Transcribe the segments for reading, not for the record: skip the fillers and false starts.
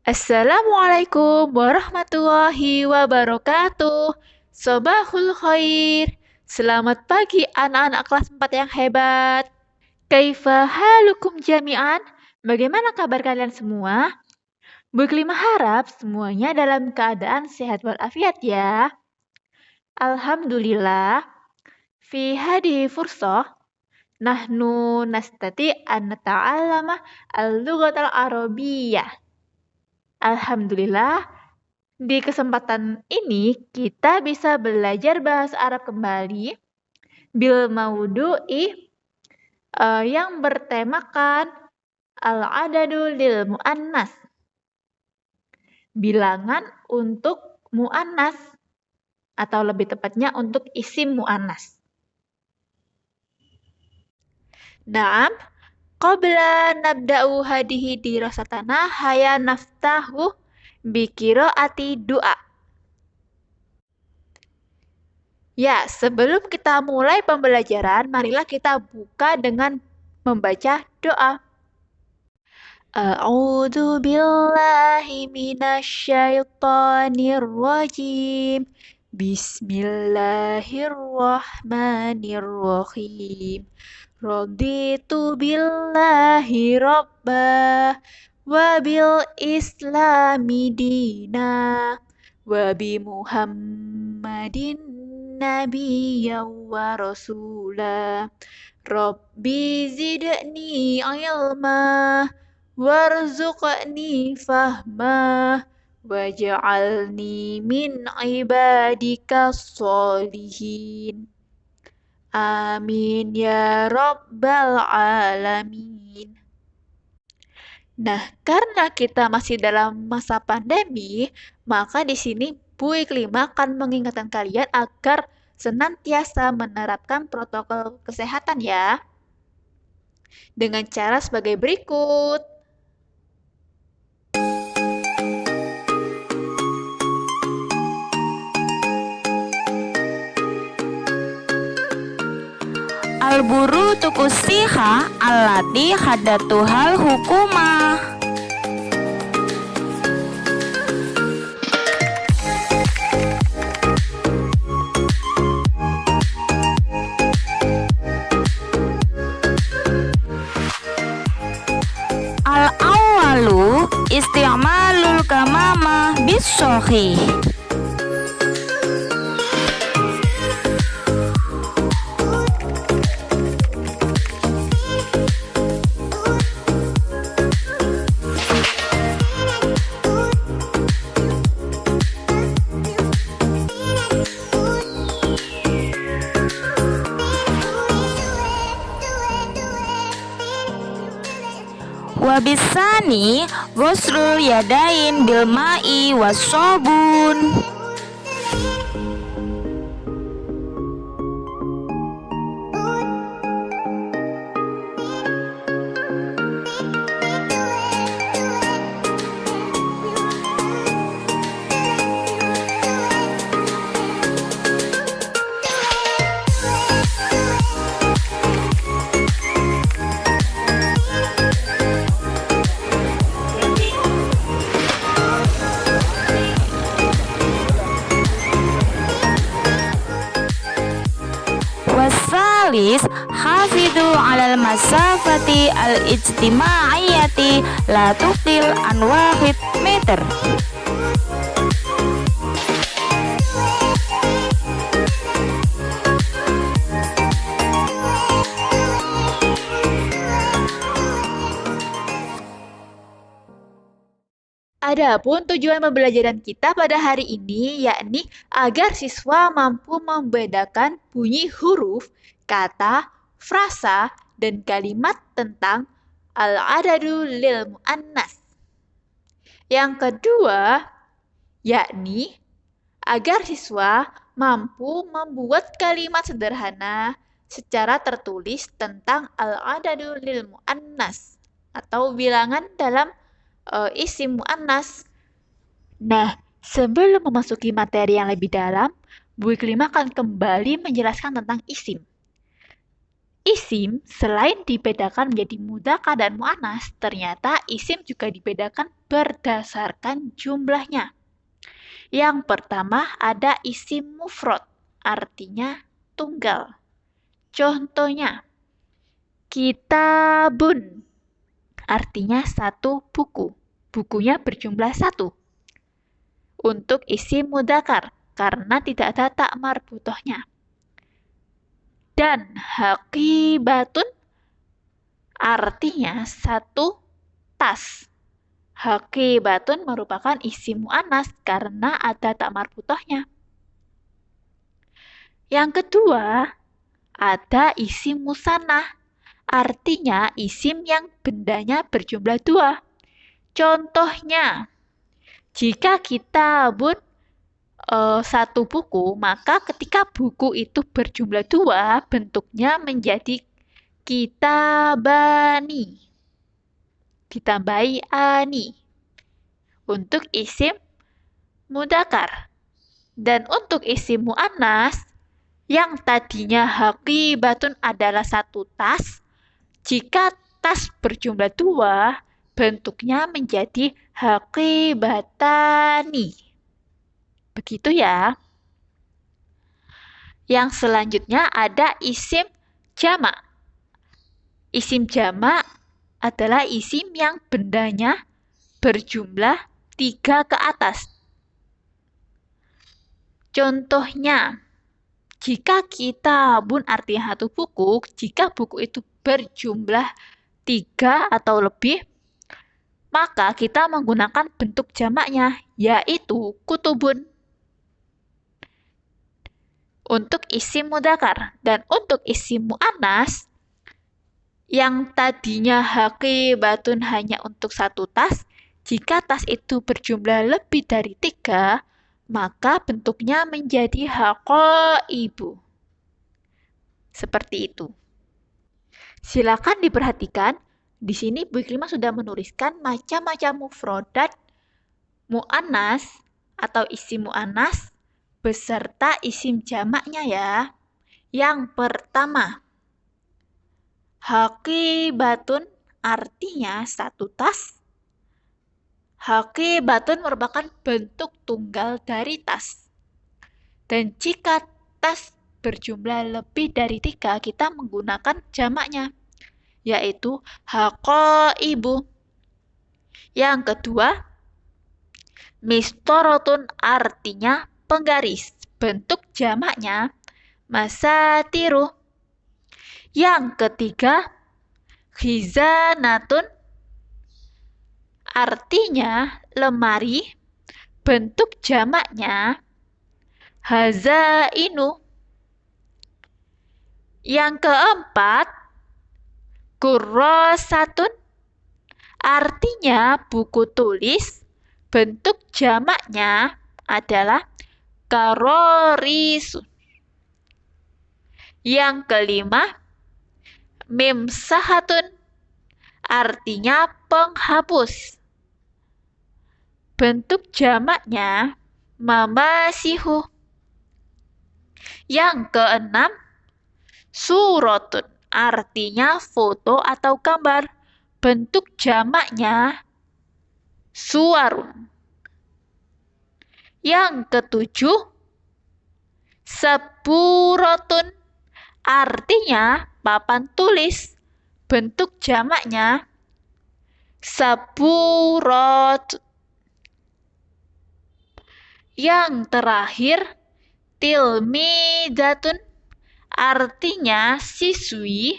Assalamualaikum warahmatullahi wabarakatuh. Sobahul khair. Selamat pagi anak-anak kelas 4 yang hebat. Kaifa halukum jami'an? Bagaimana kabar kalian semua? Bu Iklima harap semuanya dalam keadaan sehat walafiat ya. Alhamdulillah. Fi hadihi fursah nahnu nastati an nata'allama al-lughatal arabiyyah. Alhamdulillah, di kesempatan ini kita bisa belajar bahasa Arab kembali bil maudu'i yang bertemakan al-adadu lil muannas. Bilangan untuk muannas atau lebih tepatnya untuk isim muannas. Naam, qabla nabda'u hadihi dirasatana haya naftahu biqiraati du'a. Ya, sebelum kita mulai pembelajaran, marilah kita buka dengan membaca doa. A'udzu billahi minasyaitonir rajim. Bismillahirrahmanirrahim. Raditu billahi rabbah wa bil islami dina wa bi Muhammadin nabiyyan wa rasula. Rabbi zidni ilma warzuqni fahma waj'alni min ibadika sholihin. Amin ya rabbal alamin. Nah, karena kita masih dalam masa pandemi, maka di sini Bu Iklima akan mengingatkan kalian agar senantiasa menerapkan protokol kesehatan ya. Dengan cara sebagai berikut. Al-buru tukusiha allati haddatuhal hukumah. Al-awwalu isti'malul kamama bis-sahih. Wabisani ghuslul yadain bil ma'i wasobun. Wasalis hafidhu alal masafati al-ijtimaiyati la tuqil an wahid meter. Adapun tujuan pembelajaran kita pada hari ini yakni agar siswa mampu membedakan bunyi huruf, kata, frasa, dan kalimat tentang al-adadu lil muannas. Yang kedua, yakni agar siswa mampu membuat kalimat sederhana secara tertulis tentang al-adadu lil muannas atau bilangan dalam isim muannas. Nah, sebelum memasuki materi yang lebih dalam, Bu Iklima akan kembali menjelaskan tentang isim. Isim selain dibedakan menjadi mudzakkar dan muannas, ternyata isim juga dibedakan berdasarkan jumlahnya. Yang pertama ada isim mufrad, artinya tunggal. Contohnya, kitabun, artinya satu buku. Bukunya berjumlah satu. Untuk isim mudzakkar, karena tidak ada tak marbutohnya. Dan haqibatun artinya satu tas. Haqibatun merupakan isim muannas karena ada tak marbutohnya. Yang kedua, ada isim musanna. Artinya isim yang bendanya berjumlah dua. Contohnya, jika kita satu buku, maka ketika buku itu berjumlah dua, bentuknya menjadi kitabani. Ditambahi ani. Untuk isim mudzakkar. Dan untuk isim muannas, yang tadinya haqibatun adalah satu tas, jika tas berjumlah dua, bentuknya menjadi haqibatani. Begitu ya. Yang selanjutnya ada isim jamak. Isim jamak adalah isim yang bendanya berjumlah 3 ke atas. Contohnya, jika kitabun artinya satu buku, jika buku itu berjumlah 3 atau lebih, maka kita menggunakan bentuk jamaknya, yaitu kutubun. Untuk isim mudzakkar dan untuk isim muannas, yang tadinya haqibatun hanya untuk satu tas, jika tas itu berjumlah lebih dari 3, maka bentuknya menjadi haqaibu. Seperti itu. Silakan diperhatikan, di sini Bu Iklima sudah menuliskan macam-macam mufrodat muannas atau isim muannas beserta isim jamaknya ya. Yang pertama, haqibatun artinya satu tas. Haqibatun merupakan bentuk tunggal dari tas. Dan jika tas berjumlah lebih dari 3, kita menggunakan jamaknya, yaitu haqaibu. Yang kedua, mistorotun artinya penggaris. Bentuk jamaknya masatiru. Yang ketiga, khizanatun artinya lemari. Bentuk jamaknya hazainu. Yang keempat, kurrosatun artinya buku tulis. Bentuk jamaknya adalah karorisun. Yang kelima, mimsahatun artinya penghapus. Bentuk jamaknya mamasihu. Yang keenam, surotun artinya foto atau gambar. Bentuk jamaknya suwarun. Yang ketujuh, seburotun artinya papan tulis. Bentuk jamaknya seburot. Yang terakhir, tilmidatun artinya siswi.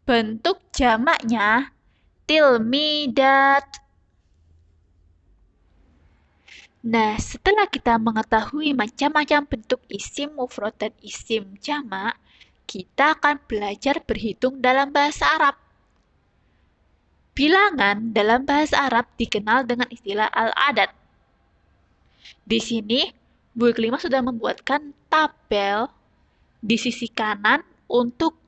Bentuk jamaknya tilmidat. Nah, setelah kita mengetahui macam-macam bentuk isim mufrad dan isim jamak, kita akan belajar berhitung dalam bahasa Arab. Bilangan dalam bahasa Arab dikenal dengan istilah al-adad. Di sini, Bu Iklima sudah membuatkan tabel di sisi kanan untuk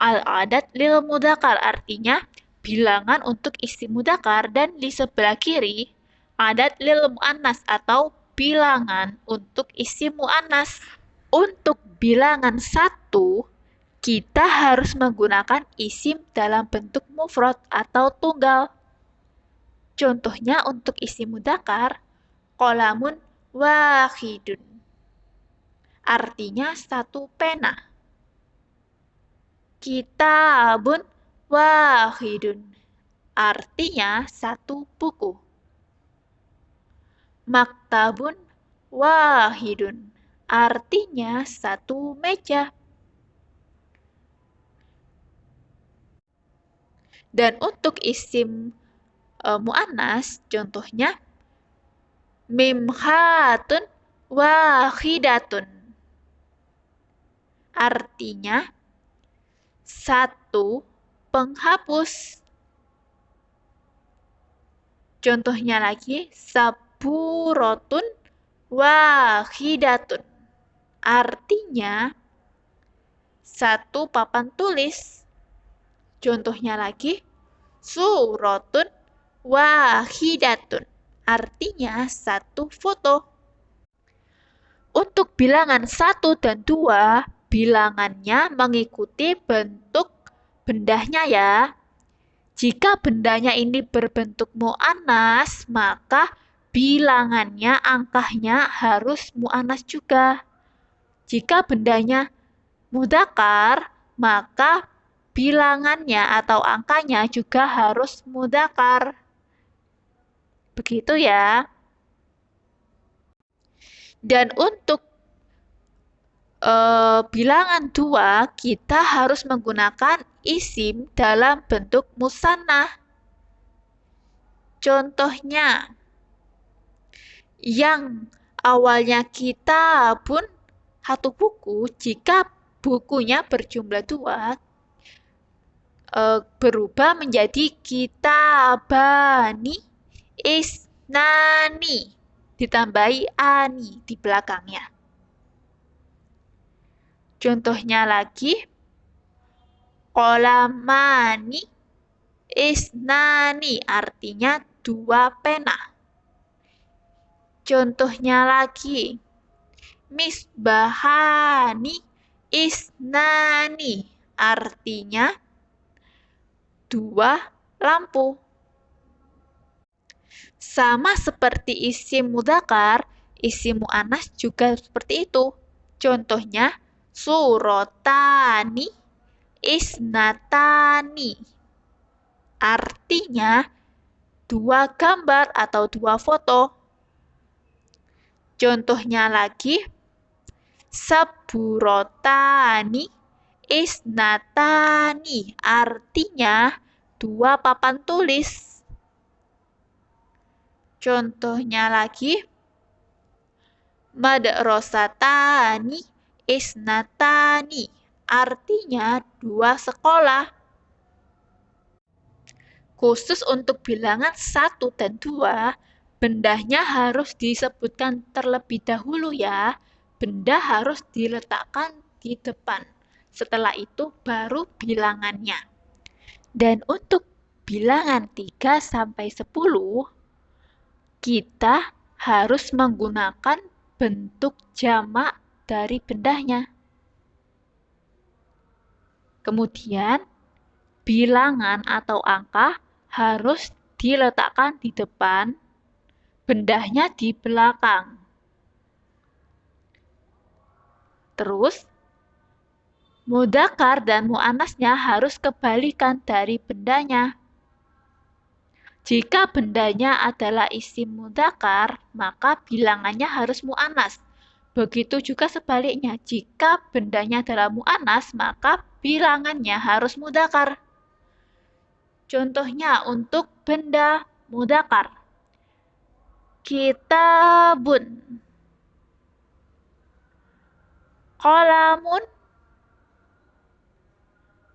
al-adad lil mudzakkar, artinya bilangan untuk isim mudzakkar, dan di sebelah kiri adad lil muannas atau bilangan untuk isim muannas. Untuk bilangan 1, kita harus menggunakan isim dalam bentuk mufrad atau tunggal. Contohnya untuk isim mudzakkar, qalamun wahidun. Artinya satu pena. Kitabun wahidun. Artinya satu buku. Maktabun wahidun. Artinya satu meja. Dan untuk isim mu'annas, contohnya mimhatun wahidatun. Artinya satu penghapus. Contohnya lagi, saburotun wahidatun. Artinya satu papan tulis. Contohnya lagi, suratun wahidatun. Artinya satu foto. Untuk bilangan 1 dan 2, bilangannya mengikuti bentuk bendahnya ya. Jika bendanya ini berbentuk mu'annas, maka bilangannya, angkanya harus mu'annas juga. Jika bendanya mudzakkar, maka bilangannya atau angkanya juga harus mudzakkar. Begitu ya. Dan untuk bilangan 2, kita harus menggunakan isim dalam bentuk musannah. Contohnya, yang awalnya kitabun satu buku, jika bukunya berjumlah 2, berubah menjadi kitabani isnani, ditambahi ani di belakangnya. Contohnya lagi, qalamani isnani, artinya 2 pena. Contohnya lagi, misbahani isnani, artinya 2 lampu. Sama seperti isim mudzakkar, isim mu'annas juga seperti itu. Contohnya, surotani isnatani. Artinya 2 gambar atau 2 foto. Contohnya lagi, saburotani isnatani. Artinya 2 papan tulis. Contohnya lagi, madrasatani isnatani. Artinya 2 sekolah. Khusus untuk bilangan 1 dan 2, bendahnya harus disebutkan terlebih dahulu ya. Benda harus diletakkan di depan. Setelah itu baru bilangannya. Dan untuk bilangan 3 sampai 10, kita harus menggunakan bentuk jamak dari bendahnya. Kemudian, bilangan atau angka harus diletakkan di depan, bendahnya di belakang. Terus, mudzakkar dan mu'annasnya harus kebalikan dari bendanya. Jika bendanya adalah isim mudzakkar, maka bilangannya harus mu'annas. Begitu juga sebaliknya, jika bendanya adalah mu'annas, maka bilangannya harus mudzakkar. Contohnya untuk benda mudzakkar, kitabun, qalamun,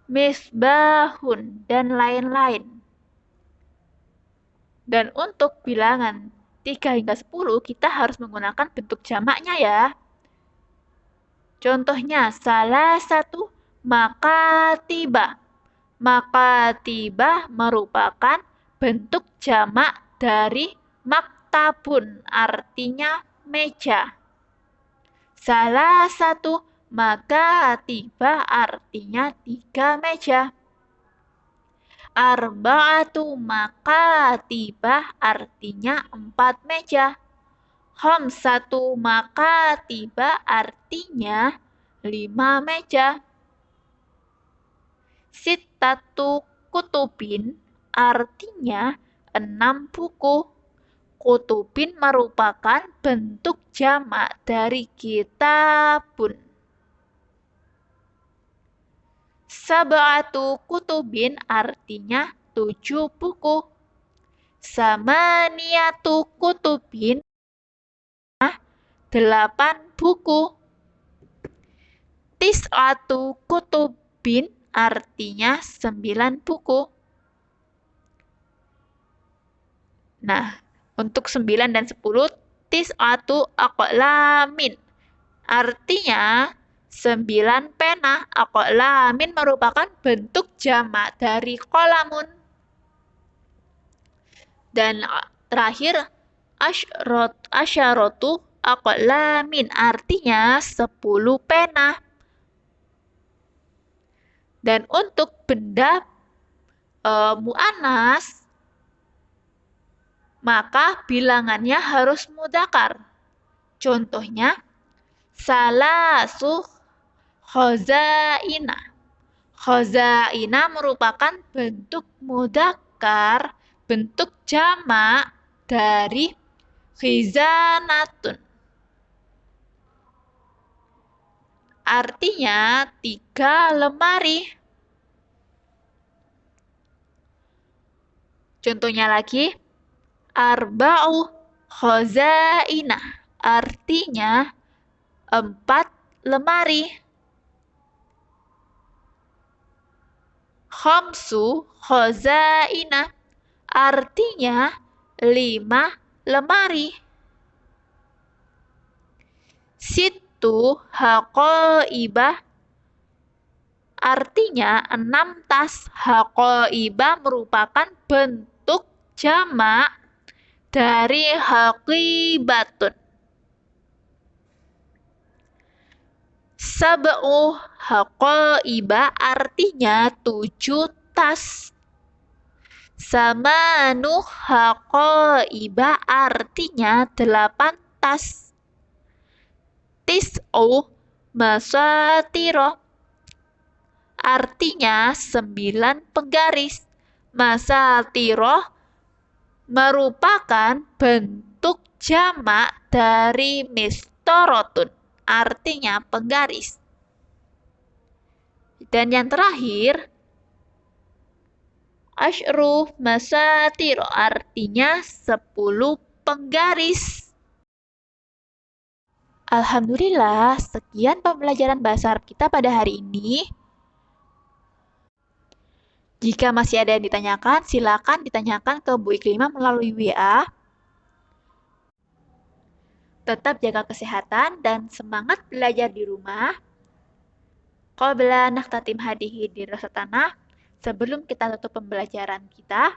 misbahun, dan lain-lain. Dan untuk bilangan 3 hingga 10, kita harus menggunakan bentuk jamaknya ya. Contohnya, salah satu makatiba. Makatiba merupakan bentuk jamak dari maktabun, artinya meja. Salah satu Makatibah artinya 3 meja. Arba'atu makatibah artinya 4 meja. Khamsatu makatibah artinya 5 meja. Sittatu kutubin artinya 6 buku. Kutubin merupakan bentuk jamak dari kitabun. Sab'atu kutubin artinya 7 buku. Samaniyatu kutubin 8 buku. Tis'atu kutubin artinya 9 buku. Nah, untuk 9 dan 10, tis'atu aqlamin artinya 9 pena. Aqlamin merupakan bentuk jamak dari qalamun. Dan terakhir, asyaratu aqlamin artinya 10 pena. Dan untuk benda mu'annas, maka bilangannya harus mudzakkar. Contohnya, salasu khazaina. Khazaina merupakan bentuk mudzakkar, bentuk jamak dari khizanatun. Artinya 3 lemari. Contohnya lagi, arba'u khazaina artinya 4 lemari. Khamsu khazaina artinya 5 lemari. Sittu haqaibah artinya 6 tas. Haqaibah merupakan bentuk jamak dari haqibatun. Sab'u haqaibah artinya 7 tas. Samanu haqaibah artinya 8 tas. Tis'u masatiro artinya 9 penggaris. Masatiro merupakan bentuk jamak dari mistorotun, artinya penggaris. Dan yang terakhir, asyru masatiro artinya 10 penggaris. Alhamdulillah, sekian pembelajaran bahasa Arab kita pada hari ini. Jika masih ada yang ditanyakan, silakan ditanyakan ke Bu Iklimah melalui WA. Tetap jaga kesehatan dan semangat belajar di rumah. Qabla nakhtatim hadihi dirasatana, sebelum kita tutup pembelajaran kita,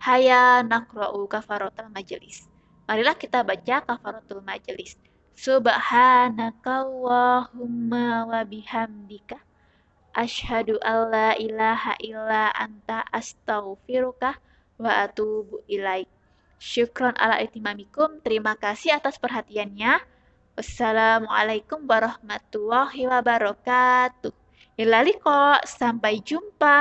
haya naqra'u kafaratul majelis. Marilah kita baca kafaratul majelis. Subhanakallahumma wa bihamdika asyhadu alla ilaha illa anta astaghfiruka wa atubu ilaik. Syukron ala itimamikum. Terima kasih atas perhatiannya. Wassalamualaikum warahmatullahi wabarakatuh. Ila liqa. Sampai jumpa.